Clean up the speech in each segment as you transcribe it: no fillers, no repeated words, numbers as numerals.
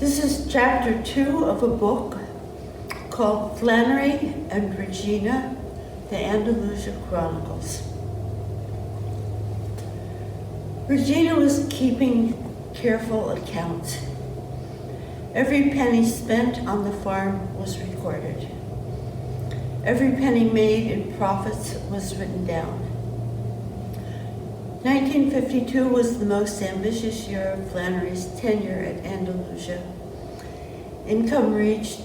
This is chapter 2 of a book called Flannery and Regina, the Andalusia Chronicles. Regina was keeping careful accounts. Every penny spent on the farm was recorded. Every penny made in profits was written down. 1952 was the most ambitious year of Flannery's tenure at Andalusia. Income reached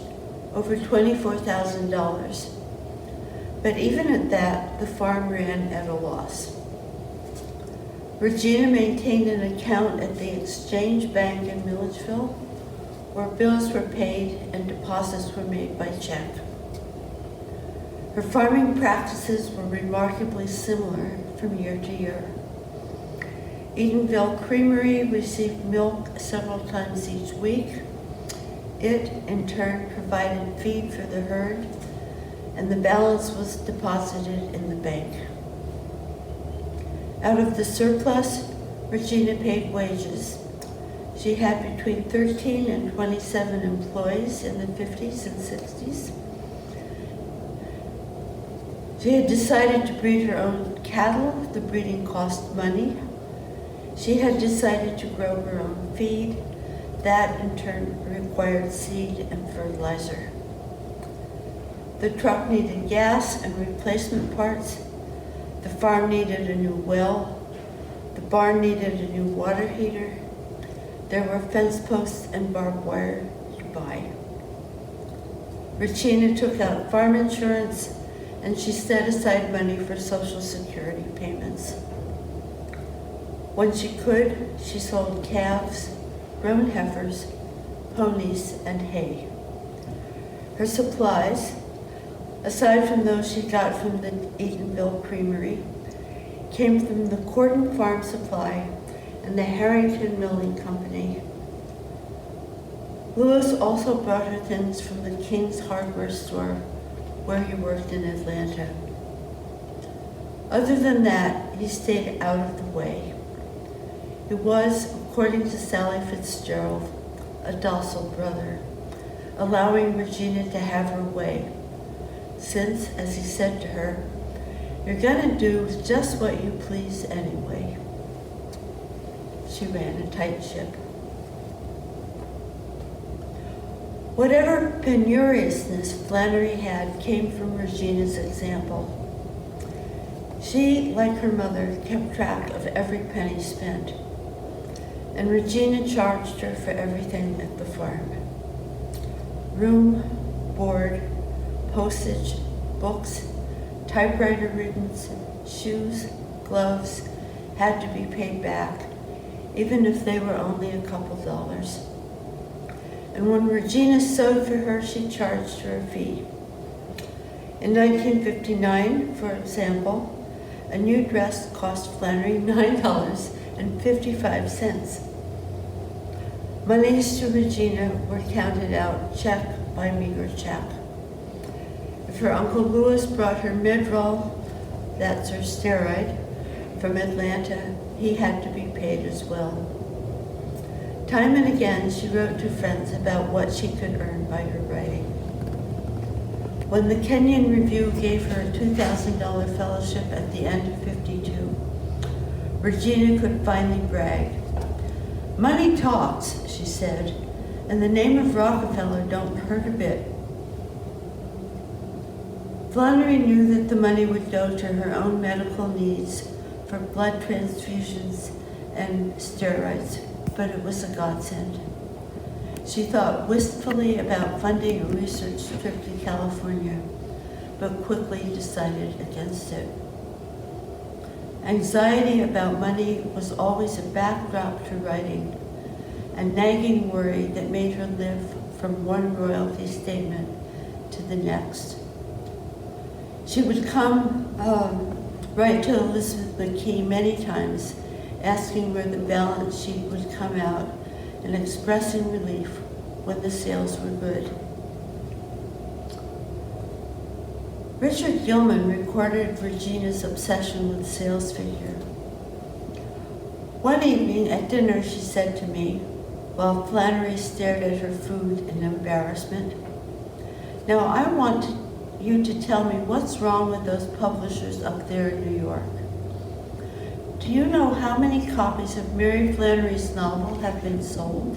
over $24,000. But even at that, the farm ran at a loss. Regina maintained an account at the Exchange Bank in Milledgeville, where bills were paid and deposits were made by check. Her farming practices were remarkably similar from year to year. Eatonville Creamery received milk several times each week. It, in turn, provided feed for the herd, and the balance was deposited in the bank. Out of the surplus, Regina paid wages. She had between 13 and 27 employees in the 50s and 60s. She had decided to breed her own cattle. The breeding cost money. She had decided to grow her own feed. That, in turn, required seed and fertilizer. The truck needed gas and replacement parts. The farm needed a new well. The barn needed a new water heater. There were fence posts and barbed wire to buy. Regina took out farm insurance, and she set aside money for Social Security payments. When she could, she sold calves, roan heifers, ponies, and hay. Her supplies, aside from those she got from the Eatonville Creamery, came from the Cordon Farm Supply and the Harrington Milling Company. Lewis also brought her things from the King's Hardware Store, where he worked in Atlanta. Other than that, he stayed out of the way. He was, according to Sally Fitzgerald, a docile brother, allowing Regina to have her way, since, as he said to her, "You're gonna do just what you please anyway." She ran a tight ship. Whatever penuriousness Flannery had came from Regina's example. She, like her mother, kept track of every penny spent, and Regina charged her for everything at the farm. Room, board, postage, books, typewriter ribbons, shoes, gloves had to be paid back, even if they were only a couple dollars. And when Regina sewed for her, she charged her a fee. In 1959, for example, a new dress cost Flannery $9.55. Monies to Regina were counted out check by meager check. If her Uncle Louis brought her Midroll, that's her steroid, from Atlanta, he had to be paid as well. Time and again, she wrote to friends about what she could earn by her writing. When the Kenyon Review gave her a $2,000 fellowship at the end of '52, Regina could finally brag. "Money talks," she said, "and the name of Rockefeller don't hurt a bit." Flannery knew that the money would go to her own medical needs for blood transfusions and steroids, but it was a godsend. She thought wistfully about funding a research trip to California, but quickly decided against it. Anxiety about money was always a backdrop to writing, a nagging worry that made her live from one royalty statement to the next. She would write to Elizabeth McKee many times, asking where the balance sheet would come out and expressing relief when the sales were good. Richard Gilman recorded Regina's obsession with sales figure. One evening at dinner, she said to me, while Flannery stared at her food in embarrassment. Now I want you to tell me what's wrong with those publishers up there in New York. Do you know how many copies of Mary Flannery's novel have been sold?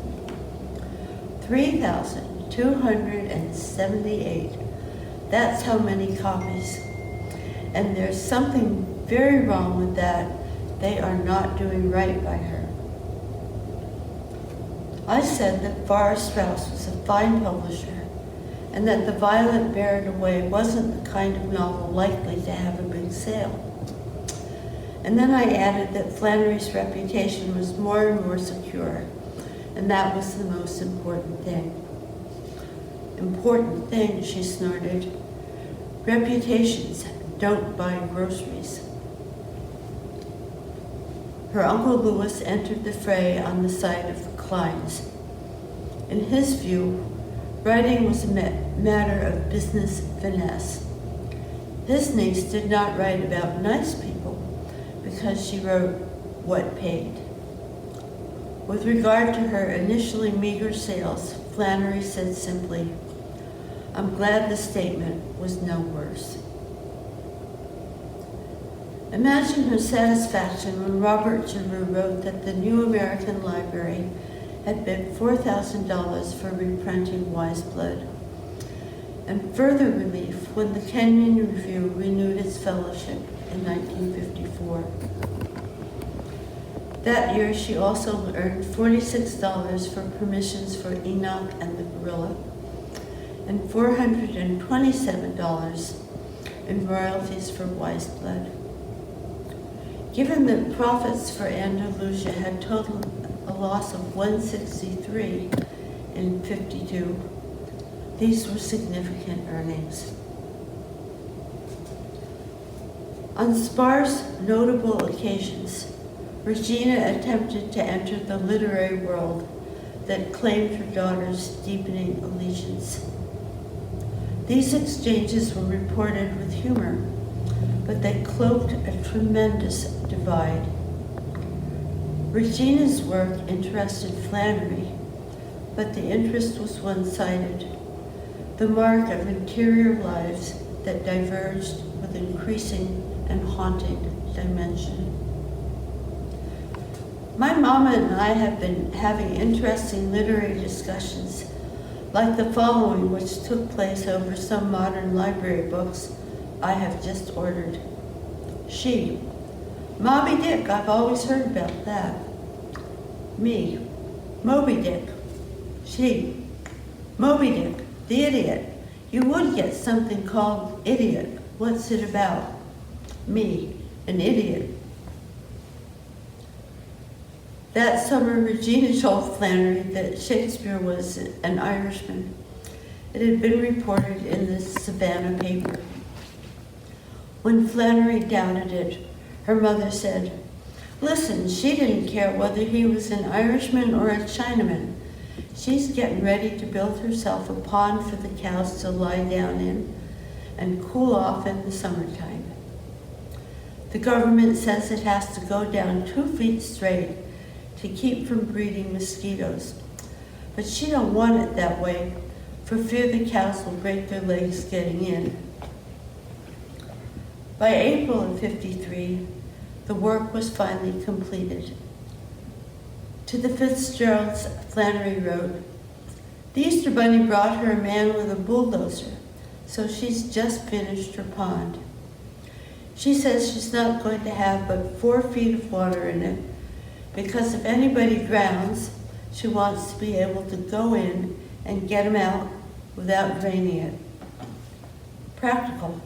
3,278. That's how many copies. And there's something very wrong with that. They are not doing right by her. I said that Forrest Strauss was a fine publisher and that The Violet Buried Away wasn't the kind of novel likely to have a big sale. And then I added that Flannery's reputation was more and more secure, and that was the most important thing. Important thing, she snorted. Reputations don't buy groceries. Her Uncle Louis entered the fray on the side of the Kleins. In his view, writing was a matter of business finesse. His niece did not write about nice people because she wrote what paid. With regard to her initially meager sales, Flannery said simply, "I'm glad the statement was no worse." Imagine her satisfaction when Robert Giroux wrote that the New American Library had bid $4,000 for reprinting Wise Blood, and further relief when the Kenyon Review renewed its fellowship in 1954. That year, she also earned $46 for permissions for Enoch and the Gorilla, and $427 in royalties for Wise Blood. Given that profits for Andalusia had totaled a loss of $163 in '52, these were significant earnings. On sparse, notable occasions, Regina attempted to enter the literary world that claimed her daughter's deepening allegiance. These exchanges were reported with humor, but they cloaked a tremendous divide. Regina's work interested Flannery, but the interest was one-sided, the mark of interior lives that diverged with increasing and haunting dimension. My mama and I have been having interesting literary discussions, like the following, which took place over some modern library books I have just ordered. She: Moby Dick, I've always heard about that. Me: Moby Dick. She: Moby Dick, the idiot. You would get something called Idiot. What's it about? Me: an idiot. That summer, Regina told Flannery that Shakespeare was an Irishman. It had been reported in the Savannah paper. When Flannery doubted it, her mother said, "Listen, she didn't care whether he was an Irishman or a Chinaman. She's getting ready to build herself a pond for the cows to lie down in and cool off in the summertime. The government says it has to go down 2 feet straight to keep from breeding mosquitoes, but she don't want it that way for fear the cows will break their legs getting in." By April of '53, the work was finally completed. To the Fitzgeralds, Flannery wrote, "The Easter Bunny brought her a man with a bulldozer, so she's just finished her pond. She says she's not going to have but 4 feet of water in it, because if anybody drowns, she wants to be able to go in and get him out without draining it." Practical.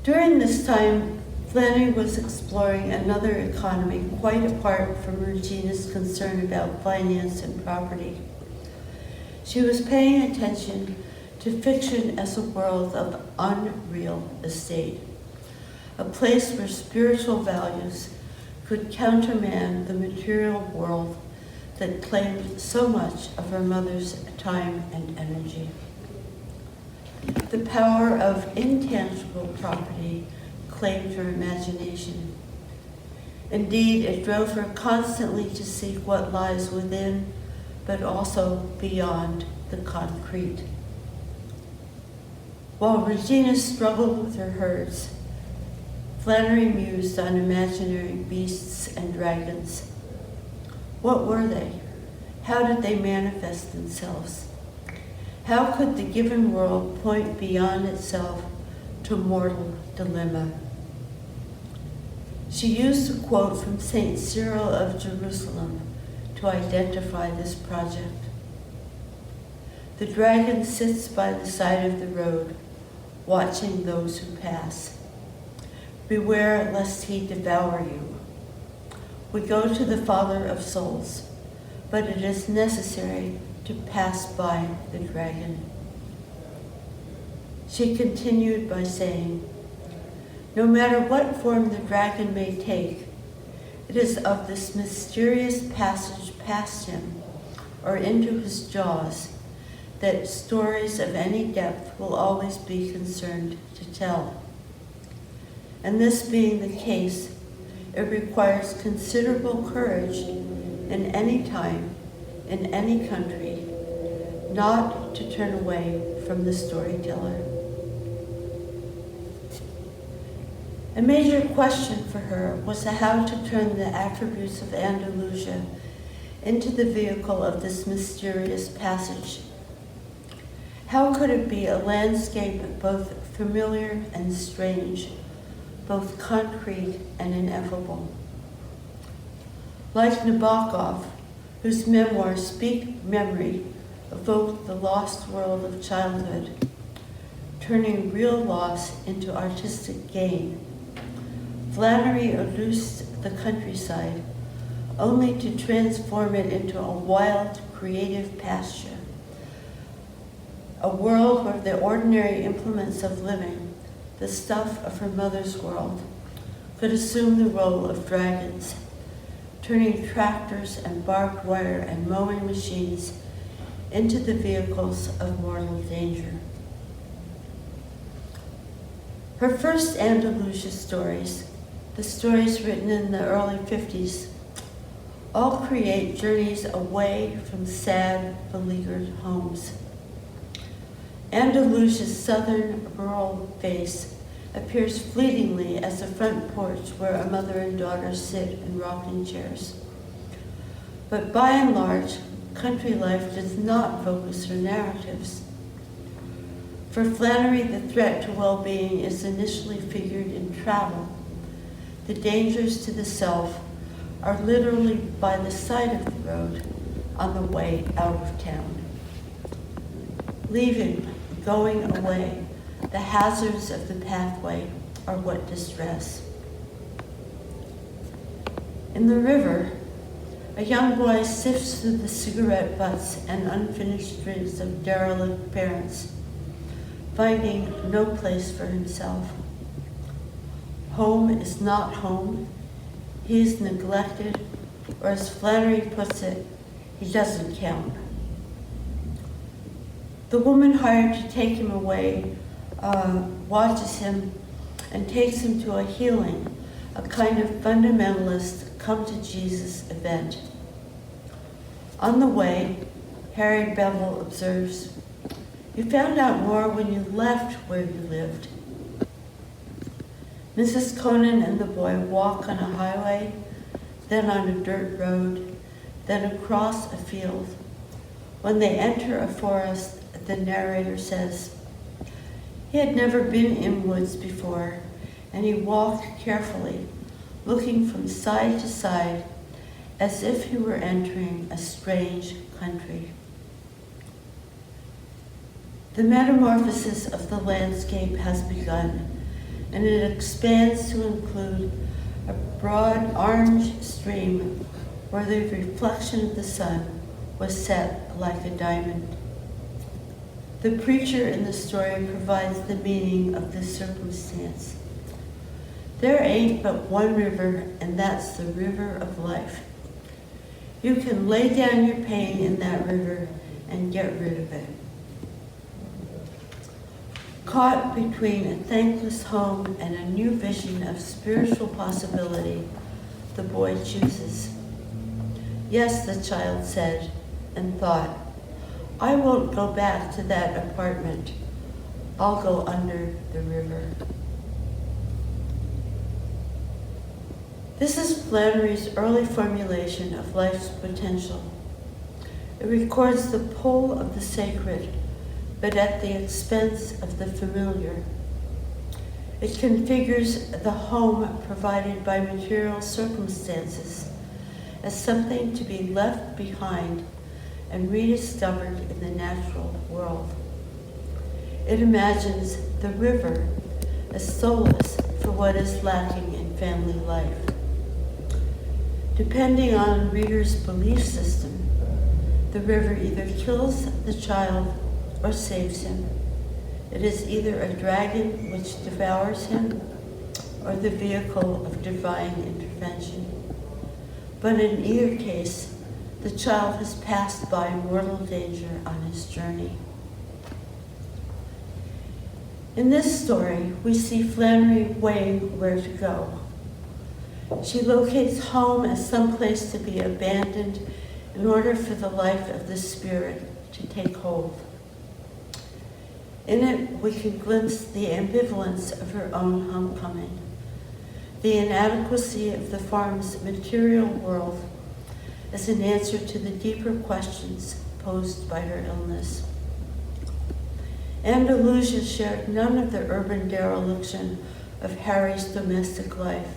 During this time, Flannery was exploring another economy quite apart from Regina's concern about finance and property. She was paying attention to fiction as a world of unreal estate, a place where spiritual values could countermand the material world that claimed so much of her mother's time and energy. The power of intangible property claimed her imagination. Indeed, it drove her constantly to seek what lies within, but also beyond the concrete. While Regina struggled with her herds, Flannery mused on imaginary beasts and dragons. What were they? How did they manifest themselves? How could the given world point beyond itself to mortal dilemma? She used a quote from St. Cyril of Jerusalem to identify this project. The dragon sits by the side of the road, watching those who pass. Beware lest he devour you. We go to the Father of souls, but it is necessary to pass by the dragon. She continued by saying, no matter what form the dragon may take, it is of this mysterious passage past him or into his jaws that stories of any depth will always be concerned to tell. And this being the case, it requires considerable courage in any time, in any country, not to turn away from the storyteller. A major question for her was how to turn the attributes of Andalusia into the vehicle of this mysterious passage. How could it be a landscape both familiar and strange, both concrete and ineffable? Like Nabokov, whose memoirs Speak Memory evoked the lost world of childhood, turning real loss into artistic gain, Flannery eluced the countryside only to transform it into a wild, creative pasture, a world where the ordinary implements of living, the stuff of her mother's world, could assume the role of dragons, turning tractors and barbed wire and mowing machines into the vehicles of mortal danger. Her first Andalusia stories, the stories written in the early 50s, all create journeys away from sad, beleaguered homes. Andalusia's southern rural face appears fleetingly as a front porch where a mother and daughter sit in rocking chairs. But by and large, country life does not focus her narratives. For Flannery, the threat to well-being is initially figured in travel. The dangers to the self are literally by the side of the road on the way out of town. Leaving, going away, the hazards of the pathway are what distress. In the river, a young boy sifts through the cigarette butts and unfinished drinks of derelict parents, finding no place for himself. Home is not home. He is neglected, or as Flannery puts it, he doesn't count. The woman hired to take him away watches him and takes him to a healing, a kind of fundamentalist come-to-Jesus event. On the way, Harry Bevel observes, "You found out more when you left where you lived." Mrs. Conan and the boy walk on a highway, then on a dirt road, then across a field. When they enter a forest, the narrator says, he had never been in woods before, and he walked carefully, looking from side to side, as if he were entering a strange country. The metamorphosis of the landscape has begun, and it expands to include a broad orange stream where the reflection of the sun was set like a diamond. The preacher in the story provides the meaning of this circumstance. There ain't but one river, and that's the river of life. You can lay down your pain in that river and get rid of it. Caught between a thankless home and a new vision of spiritual possibility, the boy chooses. Yes, the child said, and thought, I won't go back to that apartment. I'll go under the river. This is Flannery's early formulation of life's potential. It records the pull of the sacred, but at the expense of the familiar. It configures the home provided by material circumstances as something to be left behind and rediscovered in the natural world. It imagines the river as solace for what is lacking in family life. Depending on a reader's belief system, the river either kills the child or saves him. It is either a dragon which devours him or the vehicle of divine intervention. But in either case, the child has passed by mortal danger on his journey. In this story, we see Flannery weighing where to go. She locates home as some place to be abandoned in order for the life of the spirit to take hold. In it, we can glimpse the ambivalence of her own homecoming, the inadequacy of the farm's material world as an answer to the deeper questions posed by her illness. Andalusia shared none of the urban dereliction of Harry's domestic life,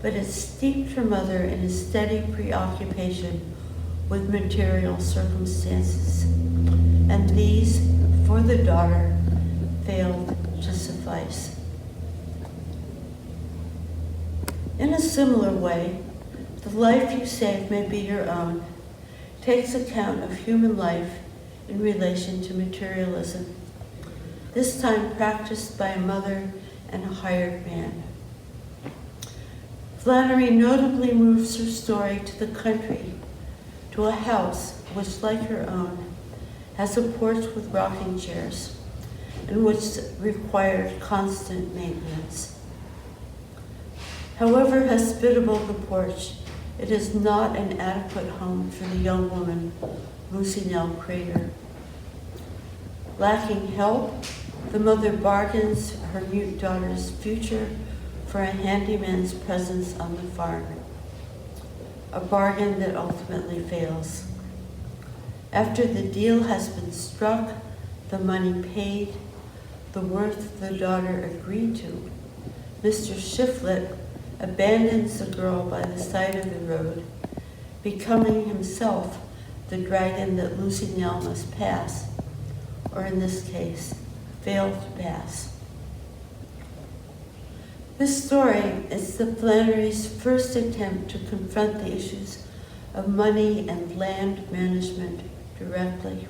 but it steeped her mother in a steady preoccupation with material circumstances, and these, for the daughter, failed to suffice. In a similar way, The Life You Save May Be Your Own takes account of human life in relation to materialism, this time practiced by a mother and a hired man. Flannery notably moves her story to the country, to a house which, like her own, has a porch with rocking chairs, and which required constant maintenance. However hospitable the porch, it is not an adequate home for the young woman, Lucy Nell Crater. Lacking help, the mother bargains her mute daughter's future for a handyman's presence on the farm, a bargain that ultimately fails. After the deal has been struck, the money paid, the worth the daughter agreed to, Mr. Shiflett abandons the girl by the side of the road, becoming himself the dragon that Lucy Nell must pass, or in this case, fail to pass. This story is the Flannery's first attempt to confront the issues of money and land management directly.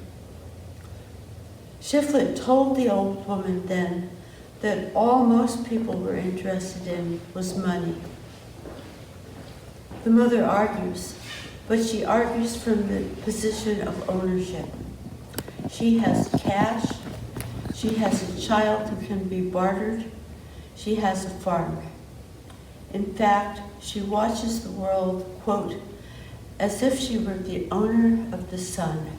Shiflett told the old woman then that all most people were interested in was money. The mother argues, but she argues from the position of ownership. She has cash, she has a child who can be bartered, she has a farm. In fact, she watches the world, quote, as if she were the owner of the sun.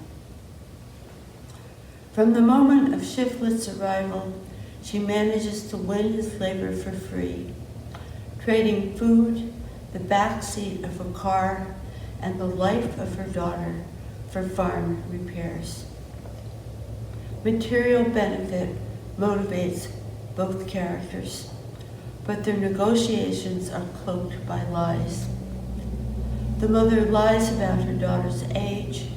From the moment of Shiflett's arrival, she manages to win his labor for free, trading food, the back seat of a car, and the life of her daughter for farm repairs. Material benefit motivates both characters, but their negotiations are cloaked by lies. The mother lies about her daughter's age,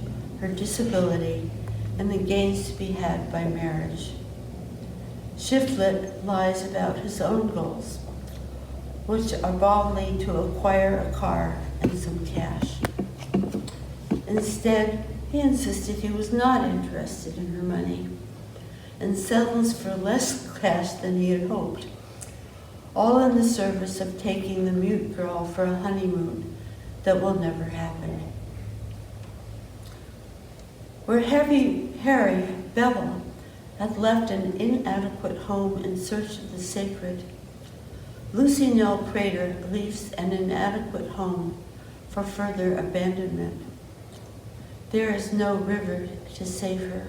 her disability, and the gains to be had by marriage. Shiflett lies about his own goals, which are broadly to acquire a car and some cash. Instead, he insisted he was not interested in her money and settles for less cash than he had hoped, all in the service of taking the mute girl for a honeymoon that will never happen. Where Harry Bevel had left an inadequate home in search of the sacred, Lucy Nell Prater leaves an inadequate home for further abandonment. There is no river to save her.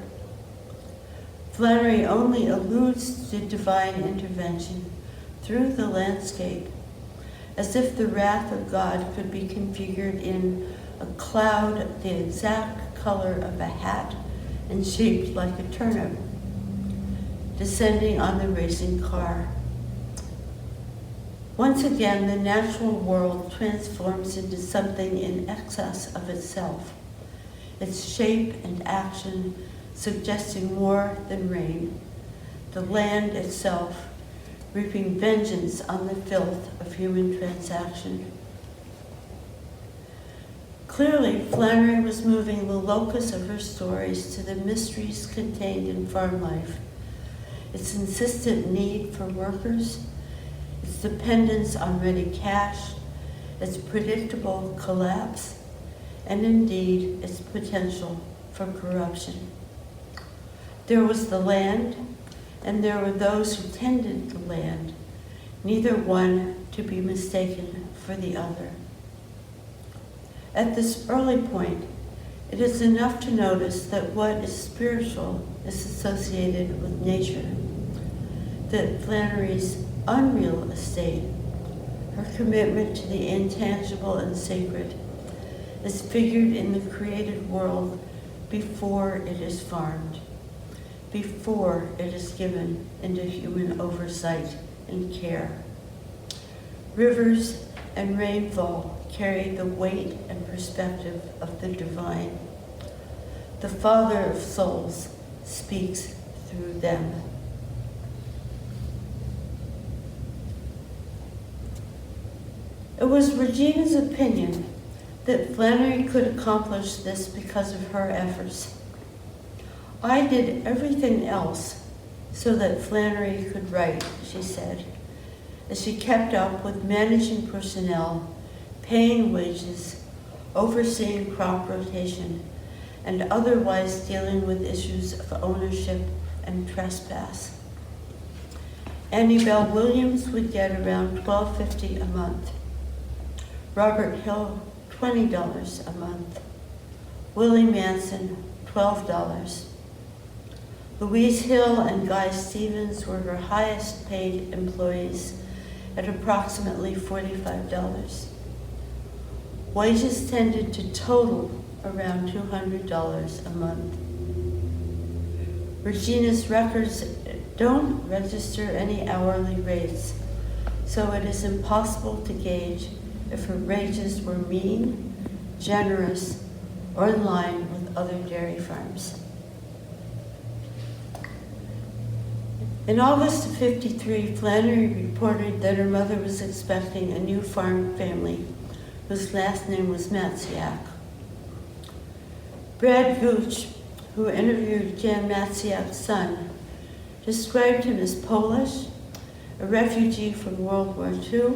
Flannery only alludes to divine intervention through the landscape, as if the wrath of God could be configured in a cloud the exact color of a hat and shaped like a turnip, descending on the racing car. Once again, the natural world transforms into something in excess of itself, its shape and action suggesting more than rain, the land itself reaping vengeance on the filth of human transaction. Clearly, Flannery was moving the locus of her stories to the mysteries contained in farm life, its insistent need for workers, its dependence on ready cash, its predictable collapse, and indeed its potential for corruption. There was the land, and there were those who tended the land, neither one to be mistaken for the other. At this early point, it is enough to notice that what is spiritual is associated with nature, that Flannery's unreal estate, her commitment to the intangible and sacred, is figured in the created world before it is farmed, before it is given into human oversight and care. Rivers and rainfall carry the weight and perspective of the divine. The Father of souls speaks through them. It was Regina's opinion that Flannery could accomplish this because of her efforts. I did everything else so that Flannery could write, she said, as she kept up with managing personnel, paying wages, overseeing crop rotation, and otherwise dealing with issues of ownership and trespass. Annie Bell Williams would get around $12.50 a month. Robert Hill, $20 a month. Willie Manson, $12. Louise Hill and Guy Stevens were her highest paid employees at approximately $45. Wages tended to total around $200 a month. Regina's records don't register any hourly rates, so it is impossible to gauge if her wages were mean, generous, or in line with other dairy farms. In August of '53, Flannery reported that her mother was expecting a new farm family whose last name was Matsiak. Brad Gooch, who interviewed Jan Matsiak's son, described him as Polish, a refugee from World War II,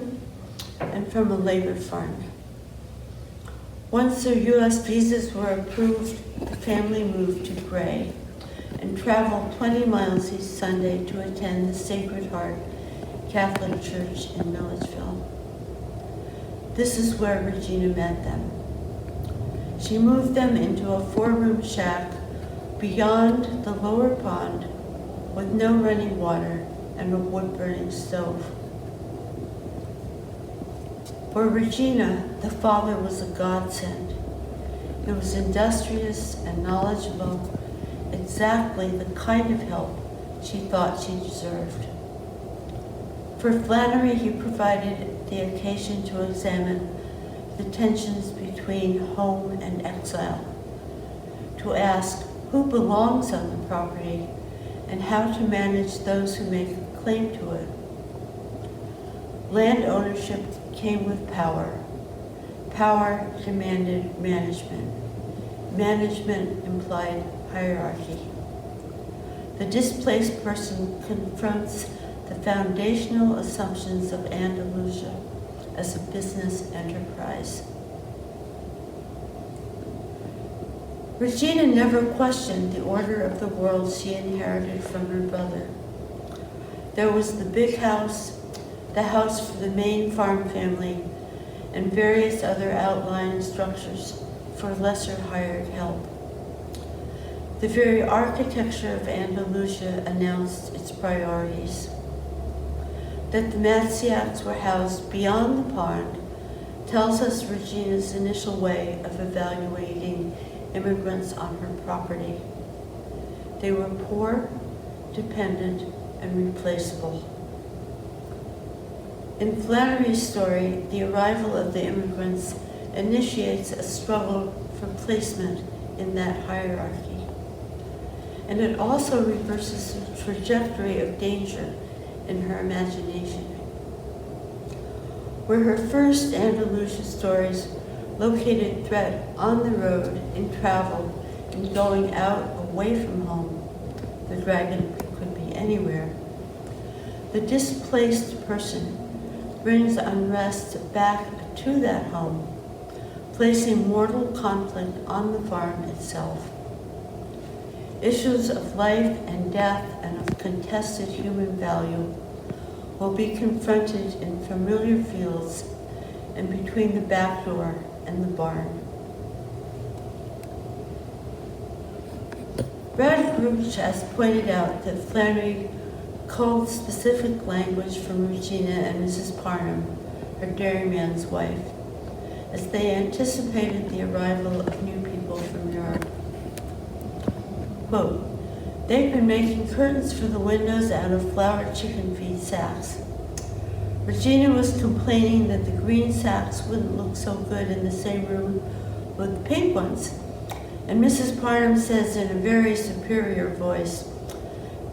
and from a labor farm. Once their U.S. visas were approved, the family moved to Gray and traveled 20 miles each Sunday to attend the Sacred Heart Catholic Church in Milledgeville. This is where Regina met them. She moved them into a 4-room shack beyond the lower pond with no running water and a wood-burning stove. For Regina, the father was a godsend. He was industrious and knowledgeable, exactly the kind of help she thought she deserved. For Flannery, he provided the occasion to examine the tensions between home and exile, to ask who belongs on the property and how to manage those who make a claim to it. Land ownership came with power. Power demanded management. Management implied hierarchy. The displaced person confronts the foundational assumptions of Andalusia as a business enterprise. Regina never questioned the order of the world she inherited from her brother. There was the big house, the house for the main farm family, and various other outlying structures for lesser hired help. The very architecture of Andalusia announced its priorities. That the Matsiaks were housed beyond the pond tells us Regina's initial way of evaluating immigrants on her property. They were poor, dependent, and replaceable. In Flannery's story, the arrival of the immigrants initiates a struggle for placement in that hierarchy. And it also reverses the trajectory of danger in her imagination. Where her first Andalusia stories located threat on the road, in travel, in going out away from home, the dragon could be anywhere. The displaced person brings unrest back to that home, placing mortal conflict on the farm itself. Issues of life and death and of contested human value will be confronted in familiar fields and between the back door and the barn. Brad Gruch has pointed out that Flannery culled specific language from Regina and Mrs. Parnham, her dairyman's wife, as they anticipated the arrival of new people from Europe. Quote, "They've been making curtains for the windows out of flour chicken feed sacks. Regina was complaining that the green sacks wouldn't look so good in the same room with the pink ones. And Mrs. Parnham says in a very superior voice,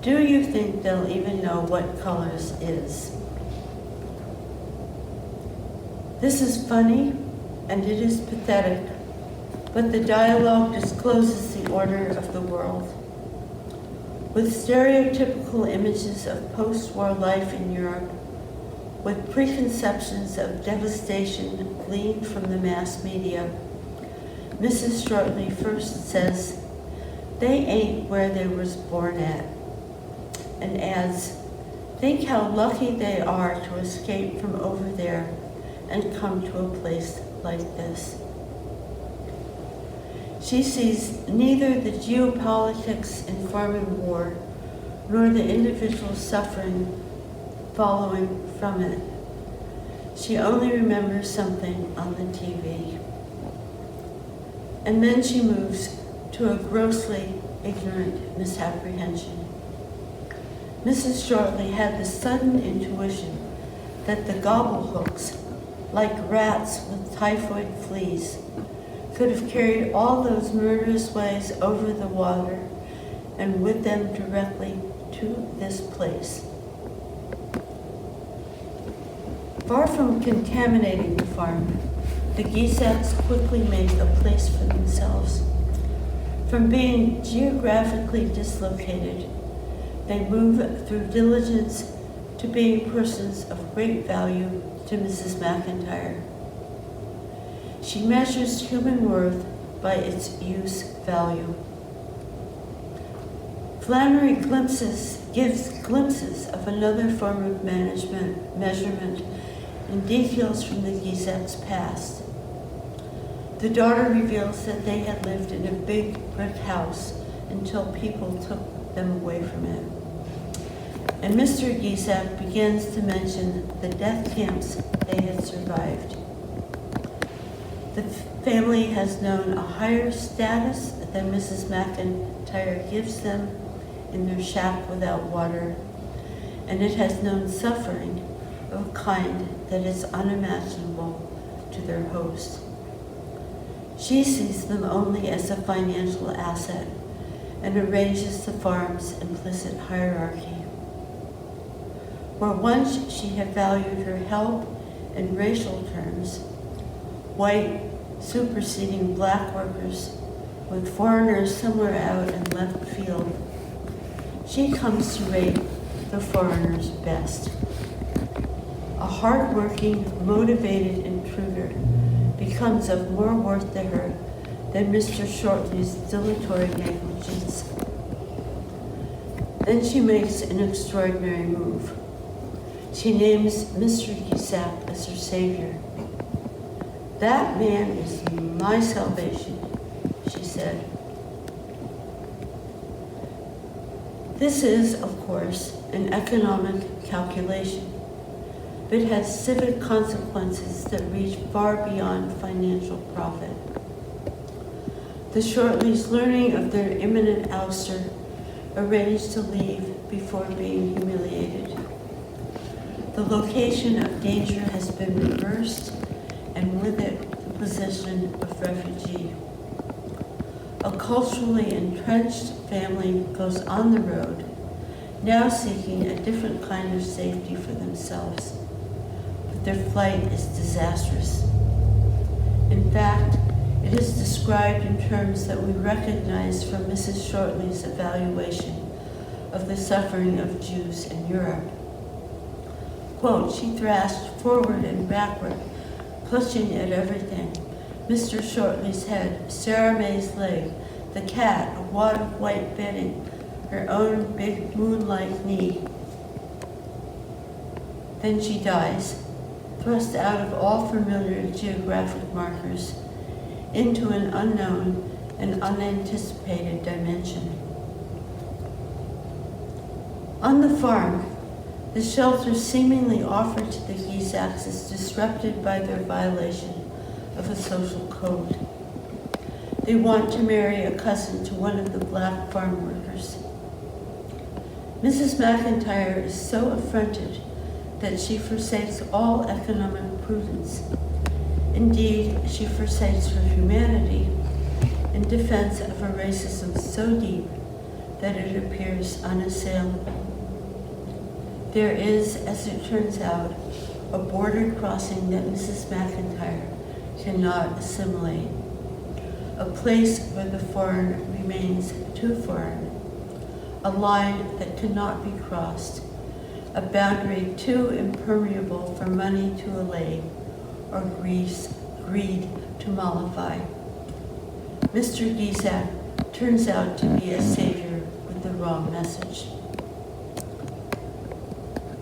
'Do you think they'll even know what colors is?'" This is funny and it is pathetic, but the dialogue discloses the order of the world. With stereotypical images of post-war life in Europe, with preconceptions of devastation gleaned from the mass media, Mrs. Shortley first says, "They ain't where they was born at," and adds, "Think how lucky they are to escape from over there and come to a place like this." She sees neither the geopolitics informing war nor the individual suffering following from it. She only remembers something on the TV. And then she moves to a grossly ignorant misapprehension. Mrs. Shortley had the sudden intuition that the gobblehooks, like rats with typhoid fleas, could have carried all those murderous ways over the water and with them directly to this place. Far from contaminating the farm, the Gisaks quickly make a place for themselves. From being geographically dislocated, they move through diligence to being persons of great value to Mrs. McIntyre. She measures human worth by its use value. Flannery gives glimpses of another form of measurement in details from the Gisaks' past. The daughter reveals that they had lived in a big brick house until people took them away from it. And Mr. Gisak begins to mention the death camps they had survived. The family has known a higher status than Mrs. McIntyre gives them in their shack without water, and it has known suffering of a kind that is unimaginable to their host. She sees them only as a financial asset and arranges the farm's implicit hierarchy. Where once she had valued her help in racial terms, white superseding black workers with foreigners somewhere out in left field, she comes to rate the foreigners best. A hard-working, motivated intruder becomes of more worth to her than Mr. Shortley's dilatory negligence. Then she makes an extraordinary move. She names Mr. Gisak as her savior. "That man is my salvation," she said. This is, of course, an economic calculation, but has civic consequences that reach far beyond financial profit. The Shortleys, learning of their imminent ouster, arranged to leave before being humiliated. The location of danger has been reversed, and with it, the position of refugee. A culturally entrenched family goes on the road, now seeking a different kind of safety for themselves. But their flight is disastrous. In fact, it is described in terms that we recognize from Mrs. Shortley's evaluation of the suffering of Jews in Europe. Quote, "She thrashed forward and backward, clutching at everything. Mr. Shortley's head, Sarah May's leg, the cat, a wad of white bedding, her own big moon-like knee. Then she dies, thrust out of all familiar geographic markers into an unknown and unanticipated dimension." On the farm, the shelter seemingly offered to the Gisaks is disrupted by their violation of a social code. They want to marry a cousin to one of the black farm workers. Mrs. McIntyre is so affronted that she forsakes all economic prudence. Indeed, she forsakes her humanity in defense of a racism so deep that it appears unassailable. There is, as it turns out, a border crossing that Mrs. McIntyre cannot assimilate, a place where the foreign remains too foreign, a line that cannot be crossed, a boundary too impermeable for money to allay or greed to mollify. Mr. Gisak turns out to be a savior with the wrong message.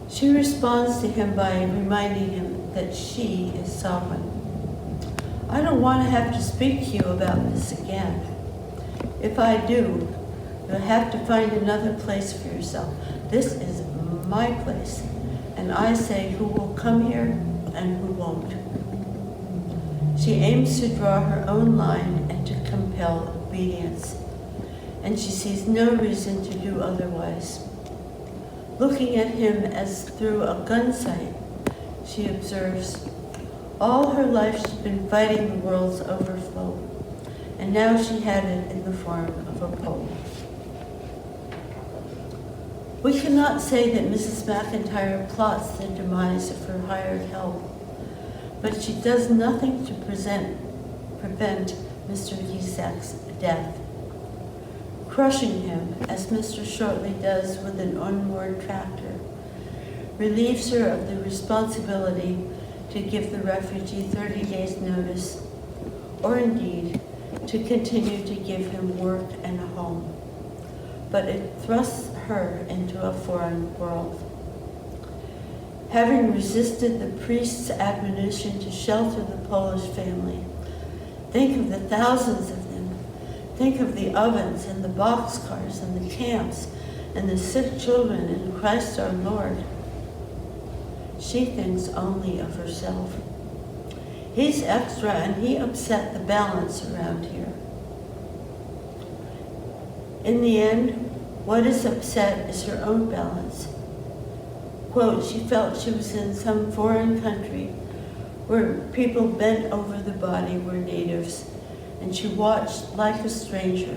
She responds to him by reminding him that she is sovereign. "I don't want to have to speak to you about this again. If I do, you'll have to find another place for yourself. This is my place, and I say who will come here and who won't." She aims to draw her own line and to compel obedience, and she sees no reason to do otherwise. Looking at him as through a gun sight, she observes, all her life she's been fighting the world's overflow, and now she had it in the form of a pole. We cannot say that Mrs. McIntyre plots the demise of her hired help, but she does nothing to prevent Mr. Gisak's death. Crushing him, as Mr. Shortley does with an unmoored tractor, relieves her of the responsibility to give the refugee 30 days' notice, or indeed to continue to give him work and a home. But it thrusts her into a foreign world. Having resisted the priest's admonition to shelter the Polish family, think of the thousands of them. Think of the ovens and the boxcars and the camps and the sick children in Christ our Lord. She thinks only of herself. He's extra and he upset the balance around here. In the end, what is upset is her own balance. Quote, she felt she was in some foreign country where people bent over the body were natives, and she watched like a stranger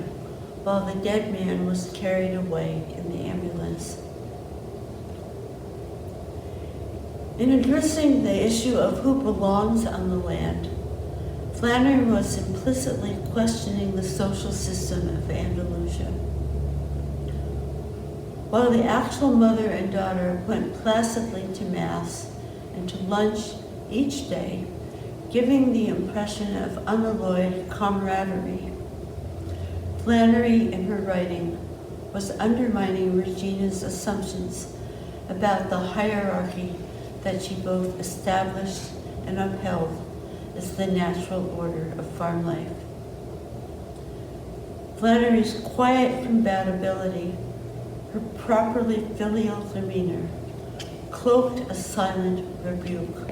while the dead man was carried away in the ambulance. In addressing the issue of who belongs on the land, Flannery was implicitly questioning the social system of Andalusia. While the actual mother and daughter went placidly to Mass and to lunch each day, giving the impression of unalloyed camaraderie, Flannery, in her writing, was undermining Regina's assumptions about the hierarchy that she both established and upheld as the natural order of farm life. Flannery's quiet compatibility, her properly filial demeanor, cloaked a silent rebuke.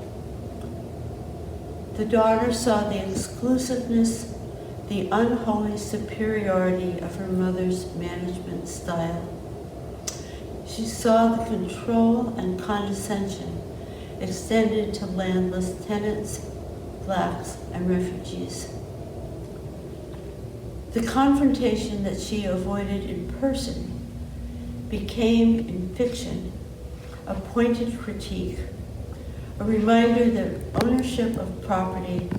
The daughter saw the exclusiveness, the unholy superiority of her mother's management style. She saw the control and condescension extended to landless tenants, blacks, and refugees. The confrontation that she avoided in person became, in fiction, a pointed critique, a reminder that ownership of property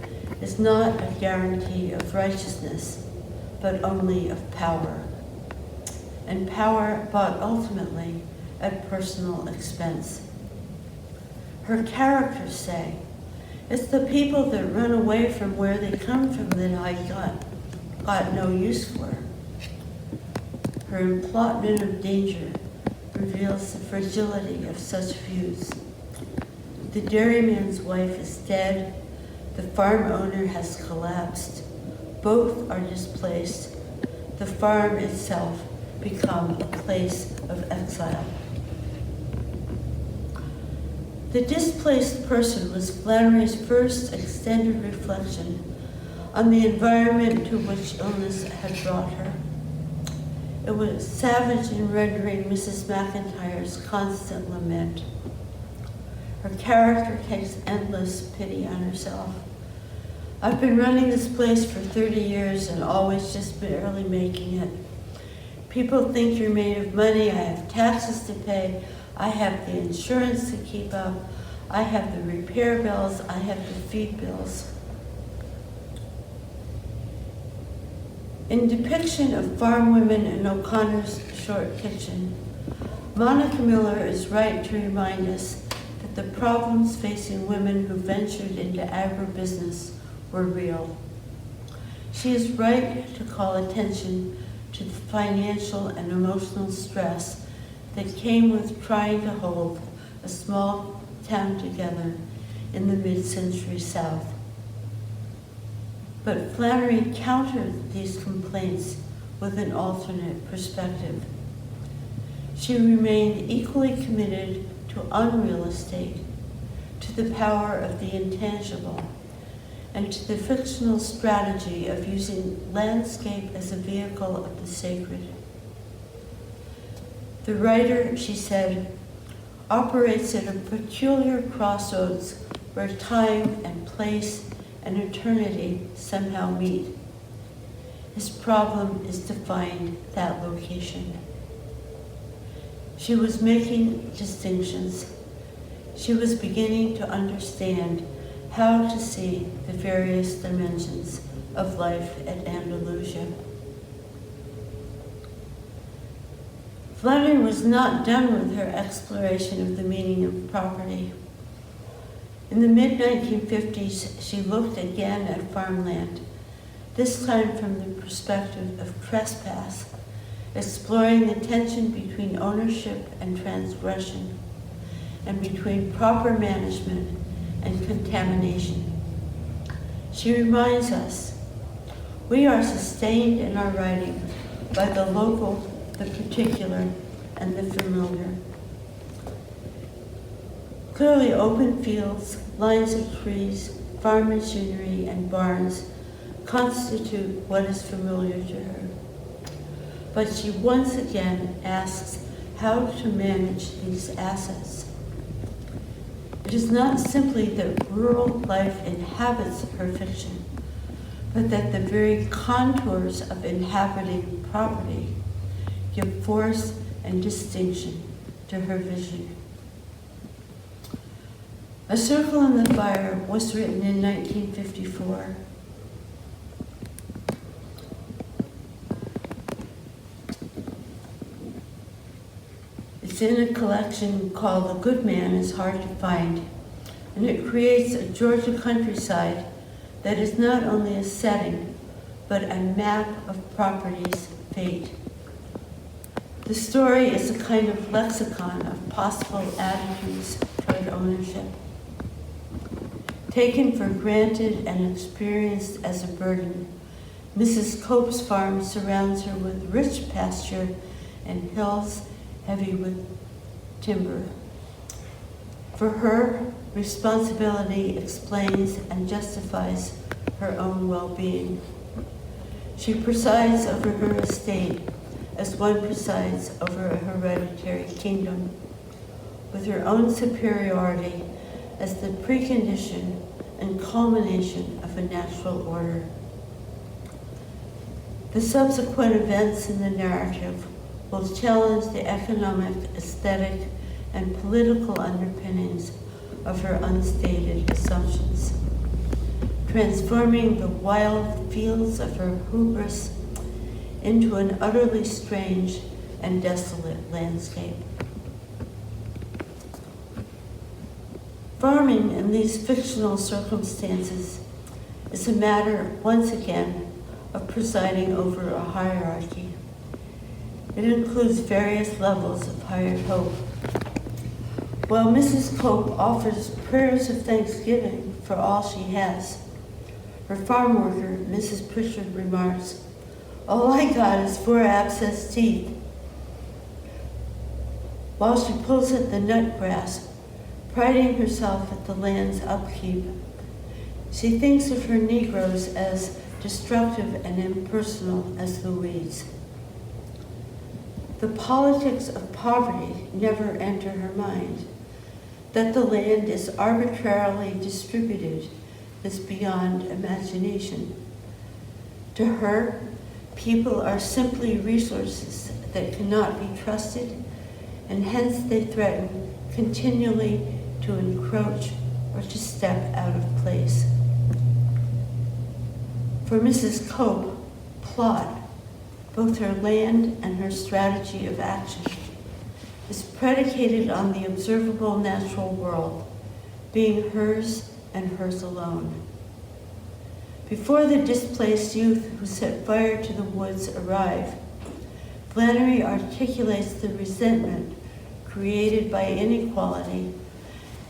is not a guarantee of righteousness, but only of power, and power bought ultimately at personal expense. Her characters say, "It's the people that run away from where they come from that I got no use for." Her implotment of danger reveals the fragility of such views. The dairyman's wife is dead, the farm owner has collapsed, both are displaced, the farm itself become a place of exile. The displaced person was Flannery's first extended reflection on the environment to which illness had brought her. It was savage in rendering Mrs. McIntyre's constant lament. Her character takes endless pity on herself. "I've been running this place for 30 years and always just barely making it. People think you're made of money. I have taxes to pay. I have the insurance to keep up. I have the repair bills. I have the feed bills." In depiction of farm women in O'Connor's short kitchen, Monica Miller is right to remind us that the problems facing women who ventured into agribusiness were real. She is right to call attention to the financial and emotional stress that came with trying to hold a small town together in the mid-century South. But Flannery countered these complaints with an alternate perspective. She remained equally committed to unreal estate, to the power of the intangible, and to the fictional strategy of using landscape as a vehicle of the sacred. The writer, she said, operates at a peculiar crossroads where time and place and eternity somehow meet. His problem is to find that location. She was making distinctions. She was beginning to understand how to see the various dimensions of life at Andalusia. Flannery was not done with her exploration of the meaning of property. In the mid-1950s, she looked again at farmland, this time from the perspective of trespass, exploring the tension between ownership and transgression, and between proper management and contamination. She reminds us, we are sustained in our writing by the local, the particular, and the familiar. Clearly, open fields, lines of trees, farm machinery, and barns constitute what is familiar to her. But she once again asks how to manage these assets. It is not simply that rural life inhabits her fiction, but that the very contours of inhabiting property give force and distinction to her vision. A Circle in the Fire was written in 1954. It's in a collection called The Good Man is Hard to Find, and it creates a Georgia countryside that is not only a setting, but a map of property's fate. The story is a kind of lexicon of possible attitudes toward ownership. Taken for granted and experienced as a burden, Mrs. Cope's farm surrounds her with rich pasture and hills heavy with timber. For her, responsibility explains and justifies her own well-being. She presides over her estate as one presides over a hereditary kingdom, with her own superiority as the precondition and culmination of a natural order. The subsequent events in the narrative will challenge the economic, aesthetic, and political underpinnings of her unstated assumptions, transforming the wild fields of her hubris into an utterly strange and desolate landscape. Farming in these fictional circumstances is a matter, once again, of presiding over a hierarchy. It includes various levels of hired hope. While Mrs. Cope offers prayers of thanksgiving for all she has, her farm worker, Mrs. Pritchard, remarks, "All I got is 4 abscessed teeth." While she pulls at the nut grass, priding herself at the land's upkeep, she thinks of her Negroes as destructive and impersonal as the weeds. The politics of poverty never enter her mind. That the land is arbitrarily distributed is beyond imagination. To her, people are simply resources that cannot be trusted, and hence they threaten continually to encroach or to step out of place. For Mrs. Cope, plot, both her land and her strategy of action, is predicated on the observable natural world, being hers and hers alone. Before the displaced youth who set fire to the woods arrive, Flannery articulates the resentment created by inequality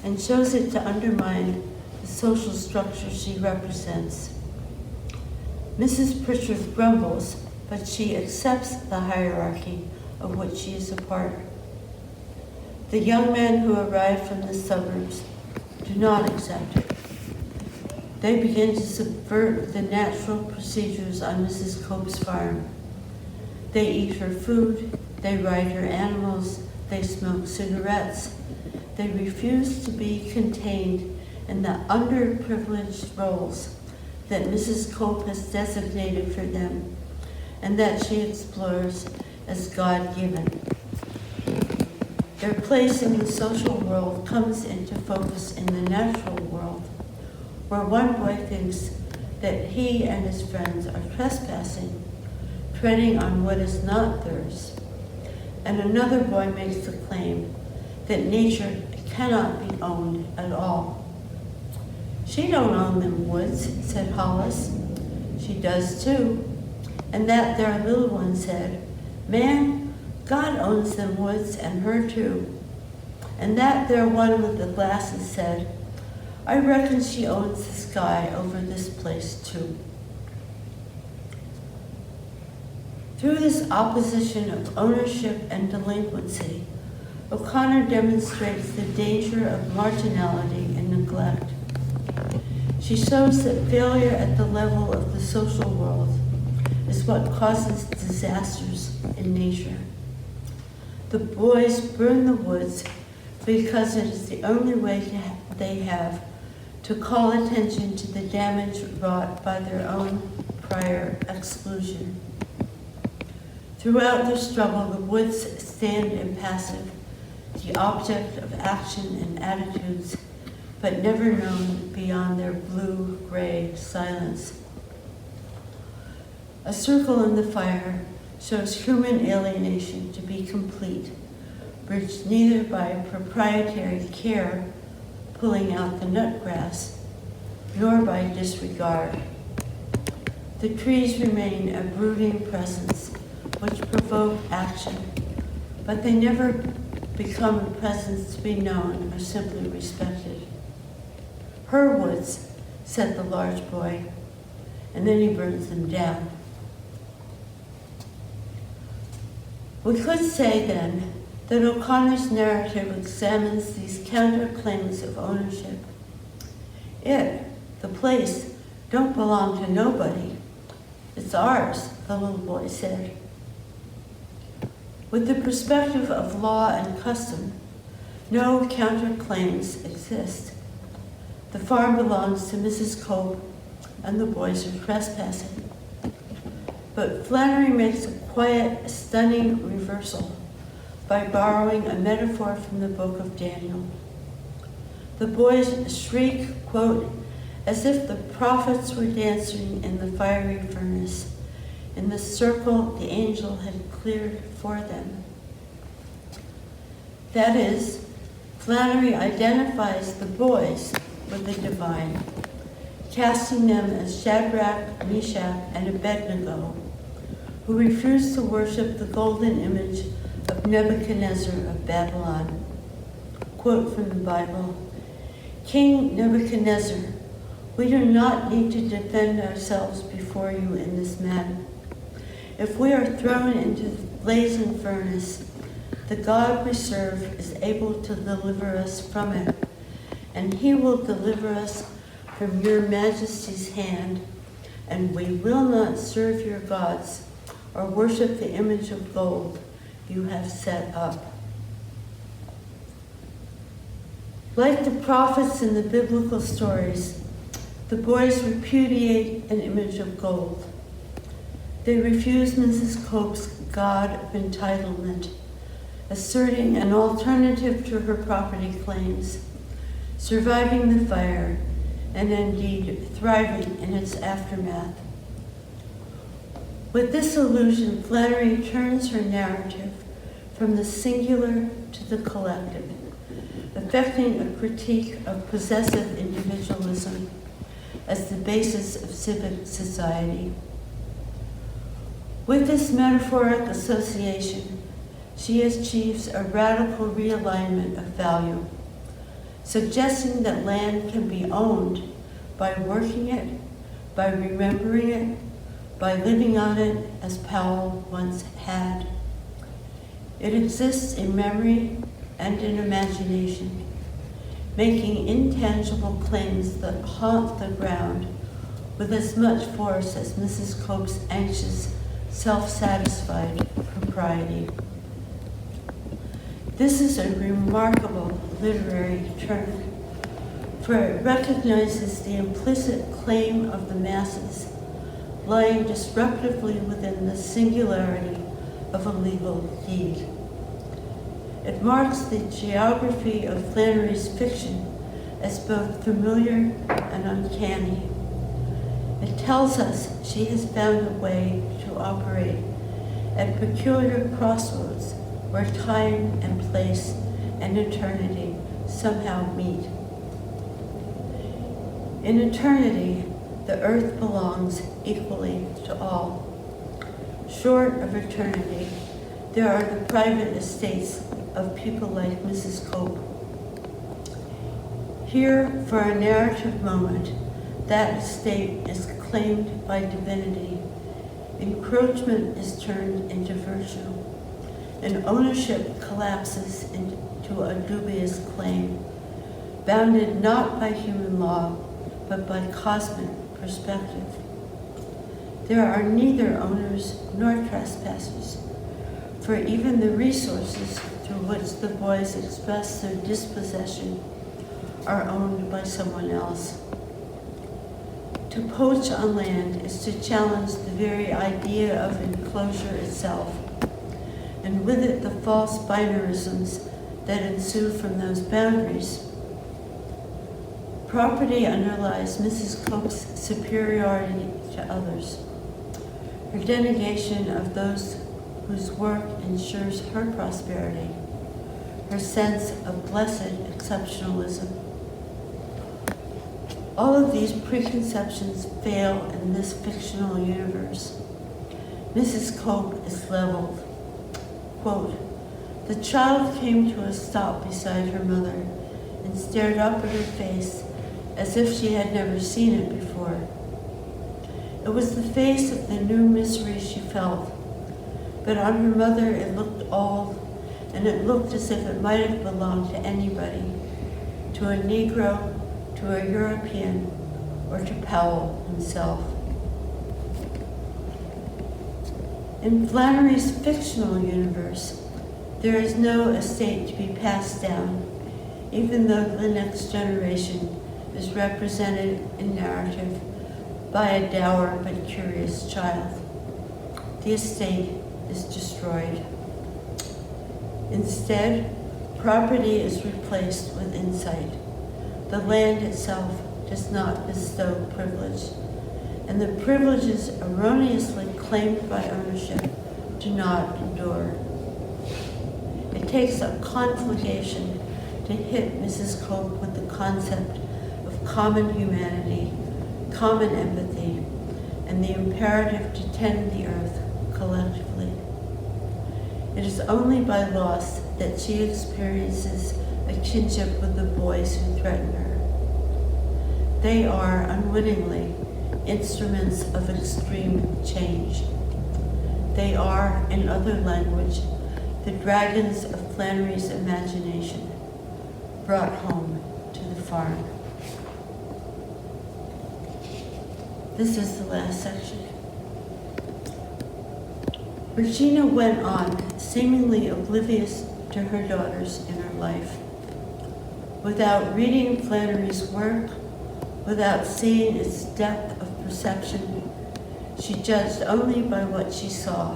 and shows it to undermine the social structure she represents. Mrs. Pritchard grumbles, but she accepts the hierarchy of which she is a part. The young men who arrive from the suburbs do not accept it. They begin to subvert the natural procedures on Mrs. Cope's farm. They eat her food, they ride her animals, they smoke cigarettes. They refuse to be contained in the underprivileged roles that Mrs. Cope has designated for them and that she explores as God-given. Their place in the social world comes into focus in the natural world, where one boy thinks that he and his friends are trespassing, treading on what is not theirs, and another boy makes the claim that nature cannot be owned at all. "She don't own them woods," said Hollis. "She does too." And that their little one said, "Man, God owns them woods and her too." And that their one with the glasses said, "I reckon she owns the sky over this place too." Through this opposition of ownership and delinquency, O'Connor demonstrates the danger of marginality and neglect. She shows that failure at the level of the social world is what causes disasters in nature. The boys burn the woods because it is the only way they have to call attention to the damage wrought by their own prior exclusion. Throughout their struggle, the woods stand impassive, the object of action and attitudes, but never known beyond their blue-gray silence. A circle in the fire shows human alienation to be complete, bridged neither by proprietary care, pulling out the nutgrass, nor by disregard. The trees remain a brooding presence which provoke action, but they never become a presence to be known or simply respected. Her woods, said the large boy, and then he burns them down. We could say then that O'Connor's narrative examines these counterclaims of ownership. It, the place, don't belong to nobody. It's ours, the little boy said. With the perspective of law and custom, no counterclaims exist. The farm belongs to Mrs. Cope, and the boys are trespassing. But Flannery makes a quiet, stunning reversal by borrowing a metaphor from the book of Daniel. The boys shriek, quote, as if the prophets were dancing in the fiery furnace, in the circle the angel had cleared for them. That is, Flannery identifies the boys with the divine, casting them as Shadrach, Meshach, and Abednego, who refused to worship the golden image of Nebuchadnezzar of Babylon. Quote from the Bible, King Nebuchadnezzar, we do not need to defend ourselves before you in this matter. If we are thrown into the blazing furnace, the God we serve is able to deliver us from it, and he will deliver us from your majesty's hand, and we will not serve your gods or worship the image of gold you have set up. Like the prophets in the biblical stories, the boys repudiate an image of gold. They refuse Mrs. Cope's God of entitlement, asserting an alternative to her property claims, surviving the fire, and indeed thriving in its aftermath. With this illusion, Flannery turns her narrative from the singular to the collective, affecting a critique of possessive individualism as the basis of civic society. With this metaphoric association, she achieves a radical realignment of value, suggesting that land can be owned by working it, by remembering it, by living on it as Powell once had. It exists in memory and in imagination, making intangible claims that haunt the ground with as much force as Mrs. Cope's anxious, self-satisfied propriety. This is a remarkable literary turn, for it recognizes the implicit claim of the masses lying disruptively within the singularity of a legal deed. It marks the geography of Flannery's fiction as both familiar and uncanny. It tells us she has found a way to operate at peculiar crossroads where time and place and eternity somehow meet. In eternity, the earth belongs equally to all. Short of eternity, there are the private estates of people like Mrs. Cope. Here, for a narrative moment, that estate is claimed by divinity. Encroachment is turned into virtue, and ownership collapses into a dubious claim, bounded not by human law, but by cosmic perspective. There are neither owners nor trespassers, for even the resources through which the boys express their dispossession are owned by someone else. To poach on land is to challenge the very idea of enclosure itself, and with it the false binarisms that ensue from those boundaries. Property underlies Mrs. Cope's superiority to others, her denegation of those whose work ensures her prosperity, her sense of blessed exceptionalism. All of these preconceptions fail in this fictional universe. Mrs. Cope is leveled. Quote, The child came to a stop beside her mother and stared up at her face as if she had never seen it before. It was the face of the new misery she felt, but on her mother it looked old, and it looked as if it might have belonged to anybody, to a Negro, to a European, or to Powell himself. In Flannery's fictional universe, there is no estate to be passed down, even though the next generation is represented in narrative by a dour but curious child. The estate is destroyed. Instead, property is replaced with insight. The land itself does not bestow privilege, and the privileges erroneously claimed by ownership do not endure. It takes a conflagration to hit Mrs. Cope with the concept of common humanity, common empathy, and the imperative to tend the earth collectively. It is only by loss that she experiences a kinship with the boys who threaten her. They are, unwittingly, instruments of extreme change. They are, in other language, the dragons of Flannery's imagination, brought home to the farm. This is the last section. Regina went on, seemingly oblivious to her daughters in her life. Without reading Flannery's work, without seeing its depth of perception, she judged only by what she saw.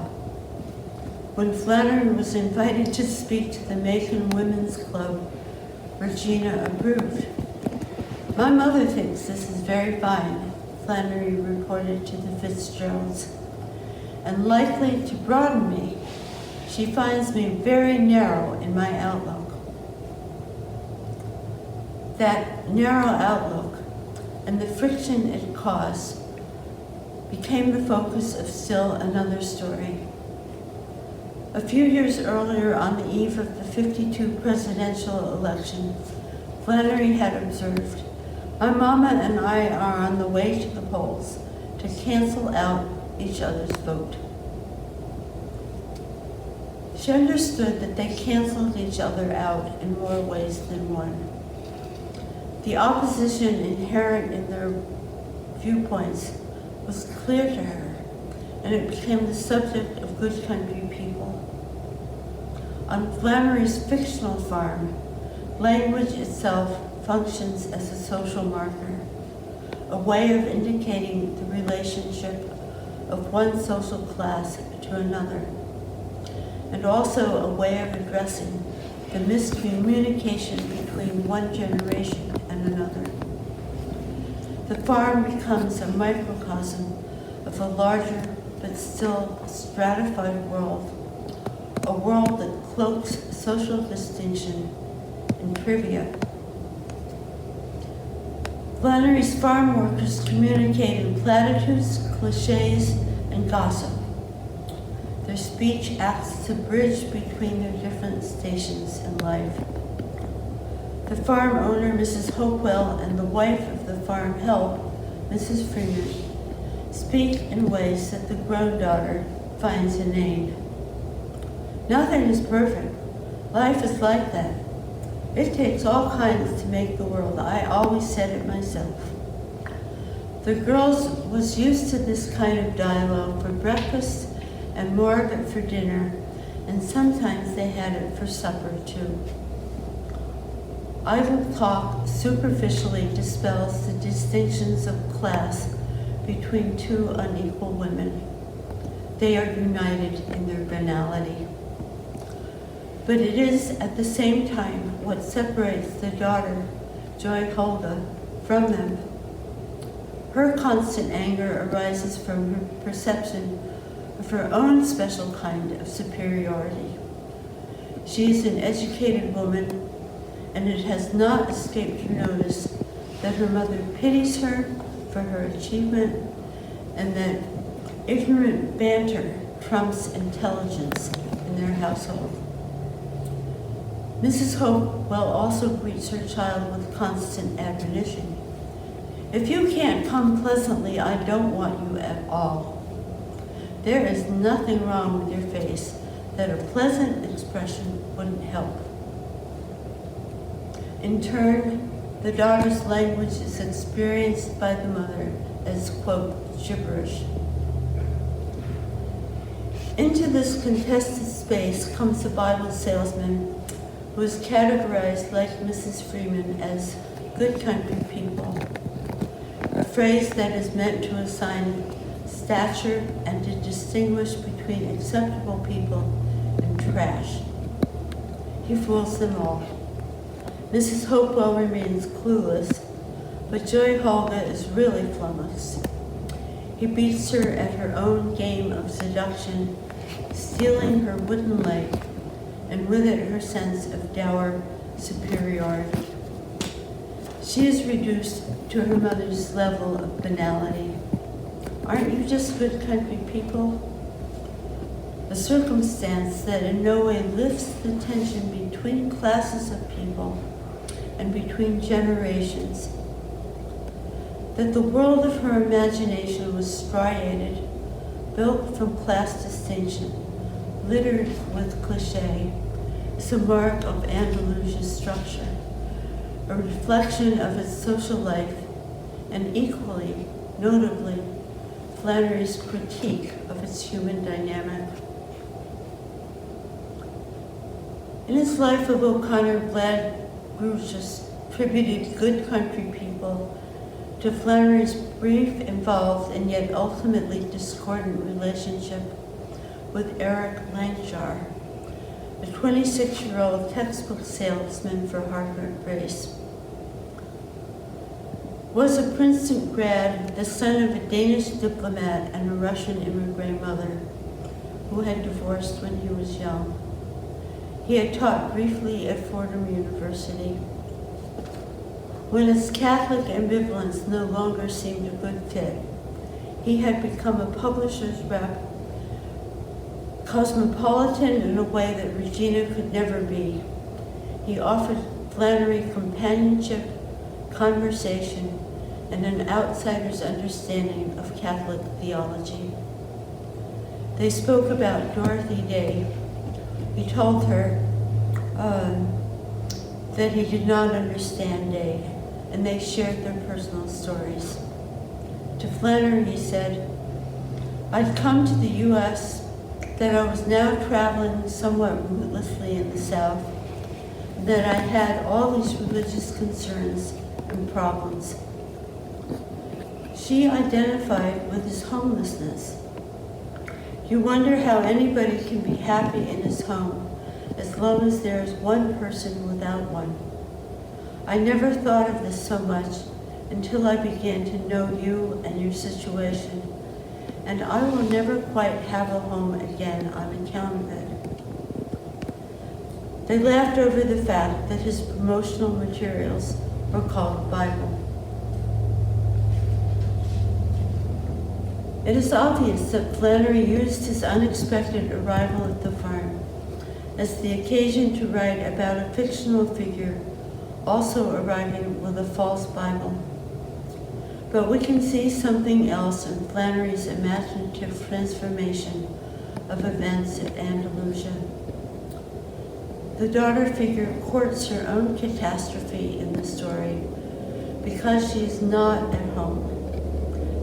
When Flannery was invited to speak to the Macon Women's Club, Regina approved. "My mother thinks this is very fine," Flannery reported to the Fitzgeralds, "and likely to broaden me. She finds me very narrow in my outlook." That narrow outlook and the friction it caused became the focus of still another story. A few years earlier, on the eve of the '52 presidential election, Flannery had observed, "My mama and I are on the way to the polls to cancel out each other's vote." She understood that they canceled each other out in more ways than one. The opposition inherent in their viewpoints was clear to her, and it became the subject of Good Country People. On Flannery's fictional farm, language itself functions as a social marker, a way of indicating the relationship of one social class to another, and also a way of addressing the miscommunication between one generation and another. The farm becomes a microcosm of a larger but still stratified world, a world that cloaks social distinction in trivia. Flannery's farm workers communicate in platitudes, cliches, and gossip. Their speech acts as a bridge between their different stations in life. The farm owner, Mrs. Hopewell, and the wife of the farm help, Mrs. Freeman, speak in ways that the grown daughter finds inane. "Nothing is perfect. Life is like that. It takes all kinds to make the world. I always said it myself." The girls was used to this kind of dialogue for breakfast and more of it for dinner, and sometimes they had it for supper too. Idle talk superficially dispels the distinctions of class between two unequal women. They are united in their banality. But it is at the same time what separates the daughter, Joy Hulda, from them. Her constant anger arises from her perception of her own special kind of superiority. She is an educated woman, and it has not escaped her notice that her mother pities her for her achievement, and that ignorant banter trumps intelligence in their household. Mrs. Hopewell also greets her child with constant admonition. If you can't come pleasantly, I don't want you at all. There is nothing wrong with your face that a pleasant expression wouldn't help. In turn, the daughter's language is experienced by the mother as, quote, gibberish. Into this contested space comes the Bible salesman who is categorized like Mrs. Freeman as good country people, a phrase that is meant to assign stature and to distinguish between acceptable people and trash. He fools them all. Mrs. Hopewell remains clueless, but Joy Holga is really flummoxed. He beats her at her own game of seduction, stealing her wooden leg, and with it her sense of dour superiority. She is reduced to her mother's level of banality. Aren't you just good country people? A circumstance that in no way lifts the tension between classes of people and between generations. That the world of her imagination was striated, built from class distinction, littered with cliché, is a mark of Andalusia's structure, a reflection of its social life, and equally, notably, Flannery's critique of its human dynamic. In his life of O'Connor, Gladgruchus attributed good country people to Flannery's brief, involved, and yet ultimately discordant relationship with Eric Lankjar, a 26-year-old textbook salesman for Harvard Grace. Was a Princeton grad, the son of a Danish diplomat and a Russian immigrant mother who had divorced when he was young. He had taught briefly at Fordham University. When his Catholic ambivalence no longer seemed a good fit, he had become a publisher's rep, cosmopolitan in a way that Regina could never be. He offered Flannery companionship, conversation, and an outsider's understanding of Catholic theology. They spoke about Dorothy Day. He told her that he did not understand Day, and they shared their personal stories. To Flannery, he said, I'd come to the U.S., that I was now traveling somewhat rootlessly in the South, that I had all these religious concerns and problems. She identified with his homelessness. You wonder how anybody can be happy in his home as long as there is one person without one. I never thought of this so much until I began to know you and your situation, and I will never quite have a home again on account of it. They laughed over the fact that his promotional materials were called Bible. It is obvious that Flannery used his unexpected arrival at the farm as the occasion to write about a fictional figure also arriving with a false Bible. But we can see something else in Flannery's imaginative transformation of events at Andalusia. The daughter figure courts her own catastrophe in the story because she is not at home,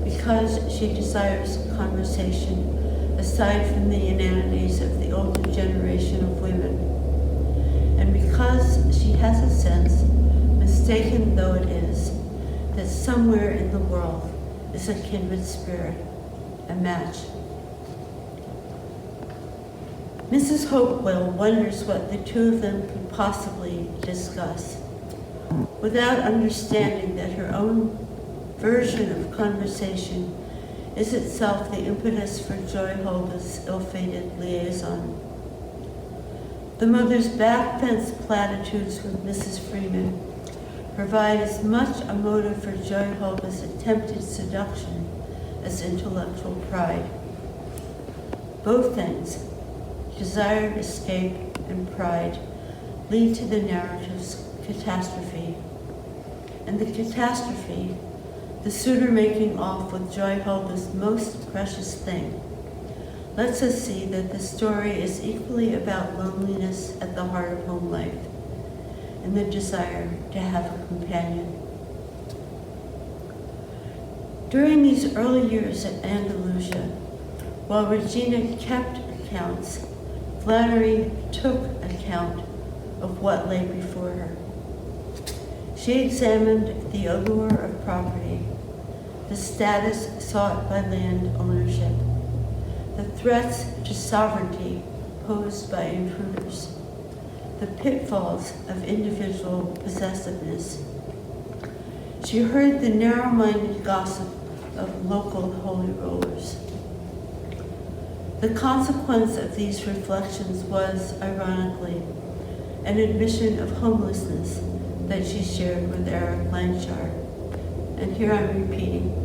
because she desires conversation aside from the inanities of the older generation of women, and because she has a sense, mistaken though it is, that somewhere in the world is a kindred spirit, a match. Mrs. Hopewell wonders what the two of them could possibly discuss, without understanding that her own version of conversation is itself the impetus for Joy Holga's ill-fated liaison. The mother's back-fence platitudes with Mrs. Freeman provide as much a motive for Joy Holga's attempted seduction as intellectual pride. Both things, desired escape and pride, lead to the narrative's catastrophe. And the catastrophe, the suitor making off with Joy Hoga's most precious thing, lets us see that the story is equally about loneliness at the heart of home life and the desire to have a companion. During these early years at Andalusia, while Regina kept accounts, Flannery took account of what lay before her. She examined the allure of property, the status sought by land ownership, the threats to sovereignty posed by intruders, the pitfalls of individual possessiveness. She heard the narrow-minded gossip of local holy rollers. The consequence of these reflections was, ironically, an admission of homelessness that she shared with Eric Blanchard. And here I'm repeating.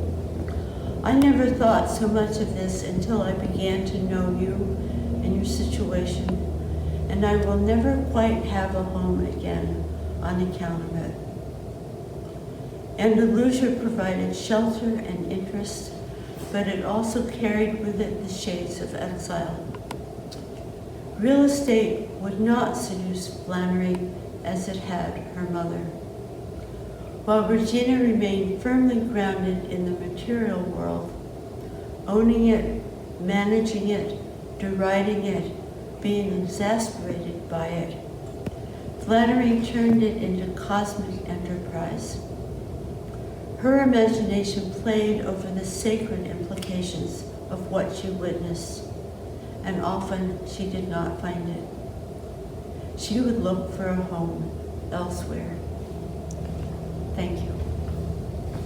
I never thought so much of this until I began to know you and your situation, and I will never quite have a home again on account of it. Andalusia provided shelter and interest, but it also carried with it the shades of exile. Real estate would not seduce Flannery as it had her mother. While Regina remained firmly grounded in the material world, owning it, managing it, deriding it, being exasperated by it, Flannery turned it into cosmic enterprise. Her imagination played over the sacred implications of what she witnessed, and often she did not find it. She would look for a home elsewhere. Thank you.